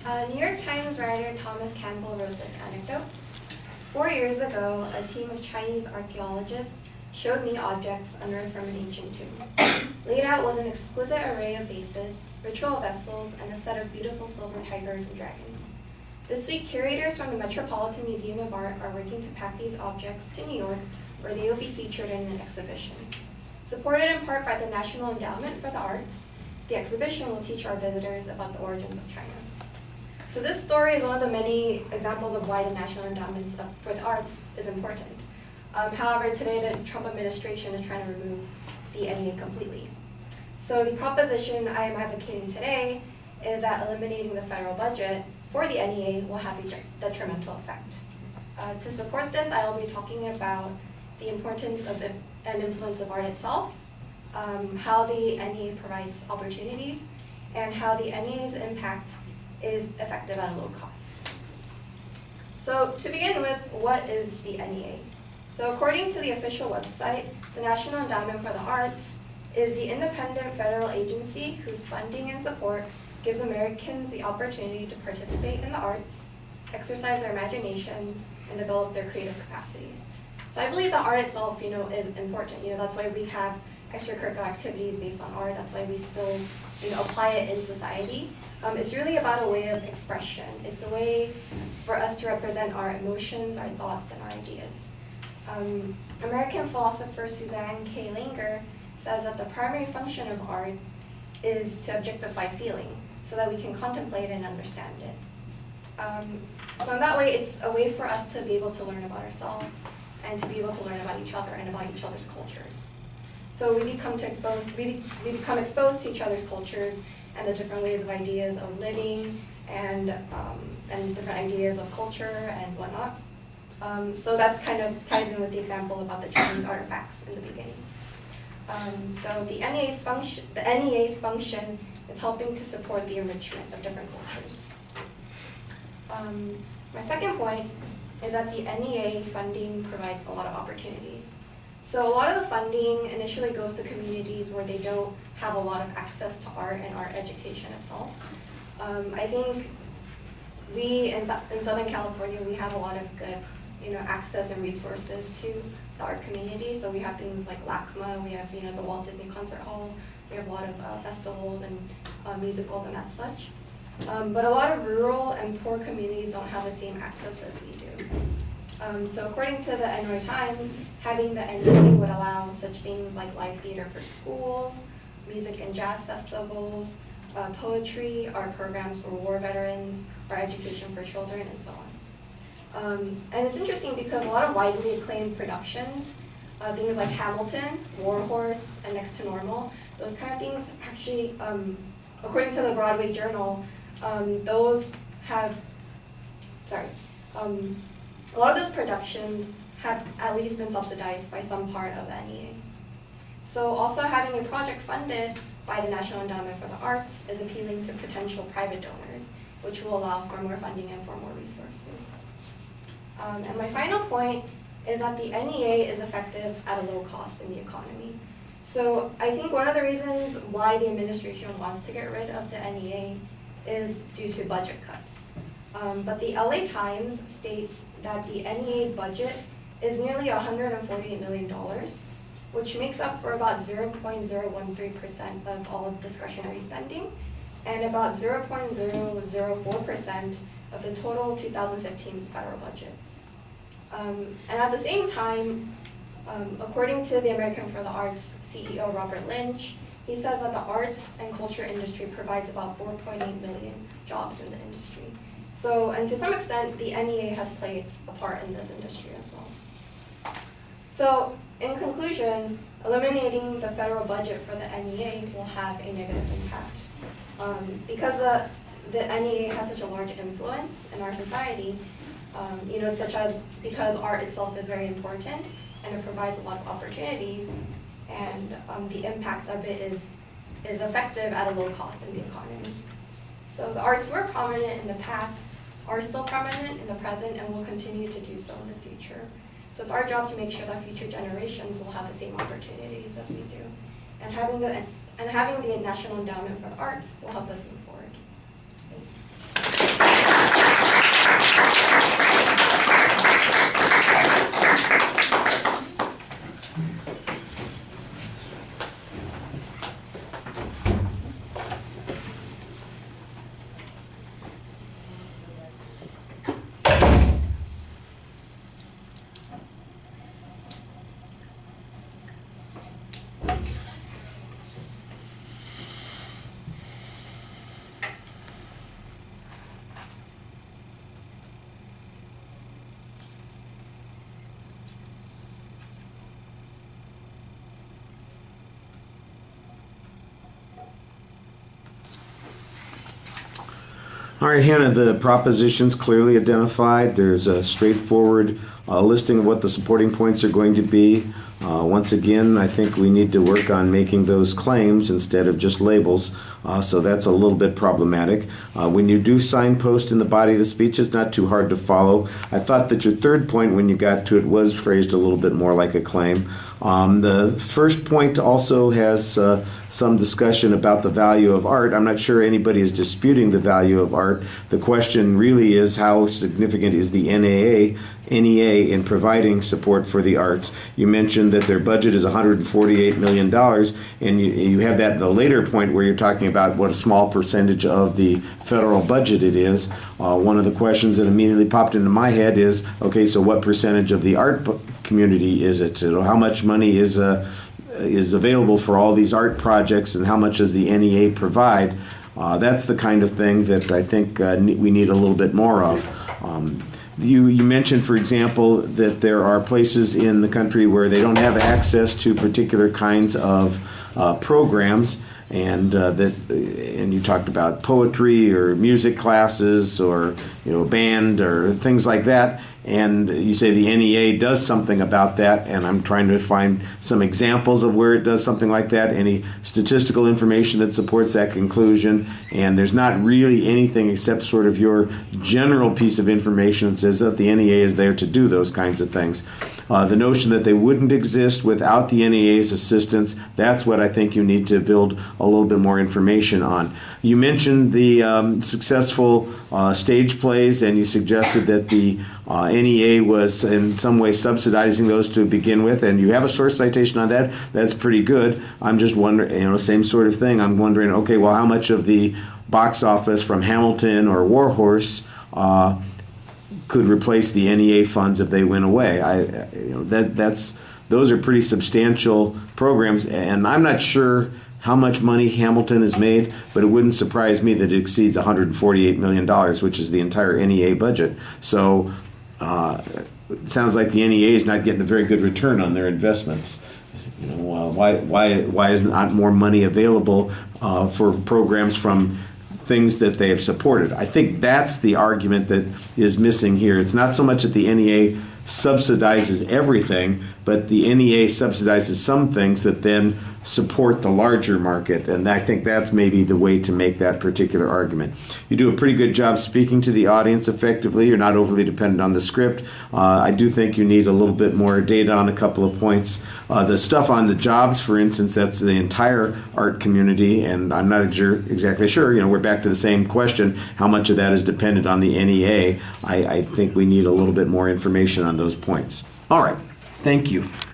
New York Times writer Thomas Campbell wrote this anecdote. 4 years ago, a team of Chinese archaeologists showed me objects unearthed from an ancient tomb. Laid out was an exquisite array of vases, ritual vessels, and a set of beautiful silver tigers and dragons. This week, curators from the Metropolitan Museum of Art are working to pack these objects to New York, where they will be featured in an exhibition. Supported in part by the National Endowment for the Arts, the exhibition will teach our visitors about the origins of China. So this story is one of the many examples of why the National Endowment for the Arts is important. However, today the Trump administration is trying to remove the NEA completely. So the proposition I am advocating today is that eliminating the federal budget for the NEA will have a detrimental effect. To support this, I will be talking about the importance of and influence of art itself, how the NEA provides opportunities, and how the NEA's impact is effective at a low cost. So to begin with, what is the NEA? So according to the official website, the National Endowment for the Arts is the independent federal agency whose funding and support gives Americans the opportunity to participate in the arts, exercise their imaginations, and develop their creative capacities. So I believe that art itself, is important. That's why we have extracurricular activities based on art. That's why we still, apply it in society. It's really about a way of expression. It's a way for us to represent our emotions, our thoughts, and our ideas. American philosopher Suzanne K. Langer says that the primary function of art is to objectify feeling so that we can contemplate and understand it. So in that way, it's a way for us to be able to learn about ourselves and to be able to learn about each other and about each other's cultures. So we become exposed to each other's cultures and the different ways of ideas of living and different ideas of culture and whatnot. So that's kind of ties in with the example about the Chinese artifacts in the beginning. So the NEA's function is helping to support the enrichment of different cultures. My second point is that the NEA funding provides a lot of opportunities. So a lot of the funding initially goes to communities where they don't have a lot of access to art and art education itself. I think we in Southern California, we have a lot of good access and resources to the art community. So we have things like LACMA, we have the Walt Disney Concert Hall, we have a lot of festivals and musicals and that such. But a lot of rural and poor communities don't have the same access as we do. So according to the New York Times, having the NEA would allow such things like live theater for schools, music and jazz festivals, poetry, art programs for war veterans, art education for children, and so on. And it's interesting because a lot of widely acclaimed productions, things like Hamilton, War Horse, and Next to Normal, those kind of things actually, according to the Broadway Journal, a lot of those productions have at least been subsidized by some part of the NEA. So also having a project funded by the National Endowment for the Arts is appealing to potential private donors, which will allow for more funding and for more resources. And my final point is that the NEA is effective at a low cost in the economy. So I think one of the reasons why the administration wants to get rid of the NEA is due to budget cuts. But the LA Times states that the NEA budget is nearly $148 million, which makes up for about 0.013% of all discretionary spending and about 0.004% of the total 2015 federal budget. And at the same time, according to the American for the Arts CEO Robert Lynch, he says that the arts and culture industry provides about 4.8 million jobs in the industry. So, and to some extent, the NEA has played a part in this industry as well. So, in conclusion, eliminating the federal budget for the NEA will have a negative impact. Because the NEA has such a large influence in our society, such as because art itself is very important and it provides a lot of opportunities, and the impact of it is effective at a low cost in the economy. So the arts were prominent in the past, are still prominent in the present, and will continue to do so in the future. So it's our job to make sure that future generations will have the same opportunities as we do. And having the National Endowment for the Arts will help us move forward. All right, Hannah, the proposition's clearly identified. There's a straightforward listing of what the supporting points are going to be. Once again, I think we need to work on making those claims instead of just labels, so that's a little bit problematic. When you do signpost in the body of the speech, it's not too hard to follow. I thought that your third point, when you got to it, was phrased a little bit more like a claim. The first point also has some discussion about the value of art. I'm not sure anybody is disputing the value of art. The question really is, how significant is the NEA in providing support for the arts? You mentioned that their budget is $148 million, and you have that in the later point where you're talking about what a small percentage of the federal budget it is. One of the questions that immediately popped into my head is, okay, so what percentage of the art community is it? How much money is available for all these art projects, and how much does the NEA provide? That's the kind of thing that I think we need a little bit more of. You mentioned, for example, that there are places in the country where they don't have access to particular kinds of programs, and you talked about poetry or music classes or band or things like that. And you say the NEA does something about that, and I'm trying to find some examples of where it does something like that, any statistical information that supports that conclusion, and there's not really anything except sort of your general piece of information that says that the NEA is there to do those kinds of things. The notion that they wouldn't exist without the NEA's assistance, that's what I think you need to build a little bit more information on. You mentioned the successful stage plays, and you suggested that the NEA was in some way subsidizing those to begin with, and you have a source citation on that. That's pretty good. I'm just wondering, same sort of thing. I'm wondering, okay, well, how much of the box office from Hamilton or Warhorse could replace the NEA funds if they went away? Those are pretty substantial programs, and I'm not sure how much money Hamilton has made, but it wouldn't surprise me that it exceeds $148 million, which is the entire NEA budget. So it sounds like the NEA is not getting a very good return on their investment. Why is not more money available for programs from things that they have supported? I think that's the argument that is missing here. It's not so much that the NEA subsidizes everything, but the NEA subsidizes some things that then support the larger market, and I think that's maybe the way to make that particular argument. You do a pretty good job speaking to the audience effectively. You're not overly dependent on the script. I do think you need a little bit more data on a couple of points. The stuff on the jobs, for instance, that's the entire art community, and I'm not exactly sure. We're back to the same question, how much of that is dependent on the NEA. I think we need a little bit more information on those points. All right, thank you.